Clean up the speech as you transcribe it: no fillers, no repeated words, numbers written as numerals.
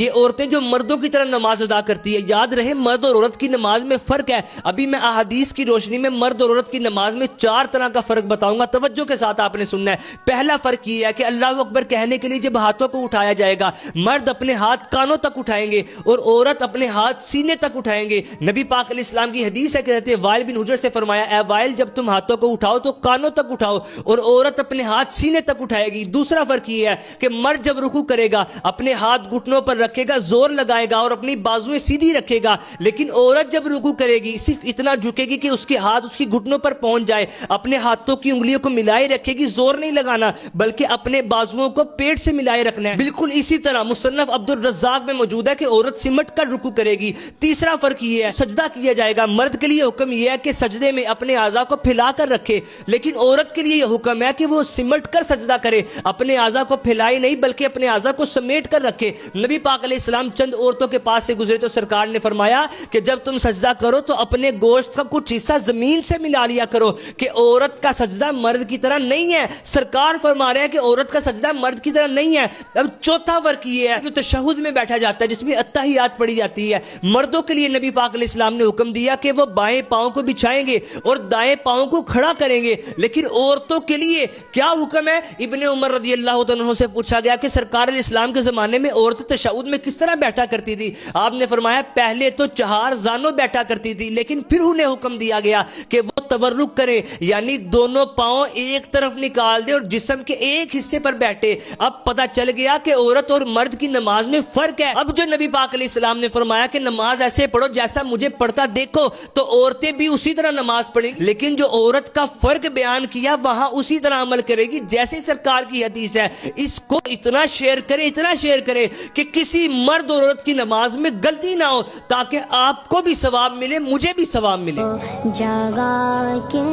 یہ عورتیں جو مردوں کی طرح نماز ادا کرتی ہے، یاد رہے مرد اور عورت کی نماز میں فرق ہے۔ ابھی میں احادیث کی روشنی میں مرد اور عورت کی نماز میں 4 طرح کا فرق بتاؤں گا، توجہ کے ساتھ آپ نے سننا ہے۔ پہلا فرق یہ ہے کہ اللہ اکبر کہنے کے لیے جب ہاتھوں کو اٹھایا جائے گا، مرد اپنے ہاتھ کانوں تک اٹھائیں گے اور عورت اپنے ہاتھ سینے تک اٹھائیں گے۔ نبی پاک علیہ السلام کی حدیث ہے کہ حضرت وائل بن حجر سے فرمایا، اے وائل جب تم ہاتھوں کو اٹھاؤ تو کانوں تک اٹھاؤ اور عورت اپنے ہاتھ سینے تک اٹھائے گی۔ دوسرا فرق یہ ہے کہ مرد جب رکوع کرے گا اپنے ہاتھ گھٹنوں پر رکھے گا، زور لگائے گا اور اپنی بازویں سیدھی رکھے گا، لیکن عورت جب رکوع کرے گی صرف اتنا جھکے گی کہ اس کے ہاتھ اس کی گھٹنوں پر پہنچ جائے، اپنے ہاتھوں کی انگلیوں کو ملائے رکھے گی، زور نہیں لگانا بلکہ اپنے بازوؤں کو پیٹ سے ملائے رکھنا ہے۔ بالکل اسی طرح مصنف عبد الرزاق میں موجود ہے کہ عورت سمٹ کر رکوع کرے گی۔ تیسرا فرق یہ ہے سجدہ کیا جائے گا، مرد کے لیے حکم یہ ہے کہ سجدے میں اپنے اعضاء کو پھیلا کر رکھے، لیکن عورت کے لیے یہ حکم ہے کہ وہ سمٹ کر سجدہ کرے، اپنے اعضاء کو پھیلائے نہیں بلکہ اپنے اعضاء کو سمیٹ کر رکھے۔ نبی پاک علیہ السلام چند عورتوں کے پاس سے گزرے تو سرکار نے فرمایا کہ جب تم سجدہ کرو تو اپنے گوشت کا کچھ حصہ زمین سے ملا لیا کرو، کہ عورت کا سجدہ مرد کی طرح نہیں ہے۔ سرکار فرما رہے ہیں کہ عورت کا سجدہ مرد کی طرح نہیں ہے۔ اب چوتھا فرق یہ ہے جو تشہد میں بیٹھا جاتا ہے جس میں اتحیات پڑھی جاتی ہے، مردوں کے لیے نبی پاک علیہ السلام نے حکم دیا کہ وہ بائیں پاؤں کو بچھائیں گے اور دائیں پاؤں کو کھڑا کریں گے، لیکن عورتوں کے لیے کیا حکم ہے؟ ابن عمر رضی اللہ عنہ سے پوچھا گیا کہ سرکار علیہ السلام کے زمانے میں عورت تشہد میں کس طرح بیٹھا کرتی تھی؟ آپ نے فرمایا پہلے تو 4 زانوں بیٹھا کرتی تھی، لیکن پھر انہیں حکم دیا گیا کہ وہ تورک کرے، یعنی دونوں پاؤں ایک طرف نکال دے اور جسم کے ایک حصے پر بیٹھے۔ اب پتہ چل گیا کہ عورت اور مرد کی نماز میں فرق ہے۔ اب جو نبی پاک علیہ السلام نے فرمایا کہ نماز ایسے پڑھو جیسا مجھے پڑھتا دیکھو، تو عورتیں بھی اسی طرح نماز پڑھیں، لیکن جو عورت کا فرق بیان کیا وہاں اسی طرح عمل کرے گی جیسے سرکار کی حدیث ہے۔ اس کو اتنا شیئر کرے کہ کسی مرد اور عورت کی نماز میں غلطی نہ ہو، تاکہ آپ کو بھی ثواب ملے، مجھے بھی ثواب ملے۔ جگہ کے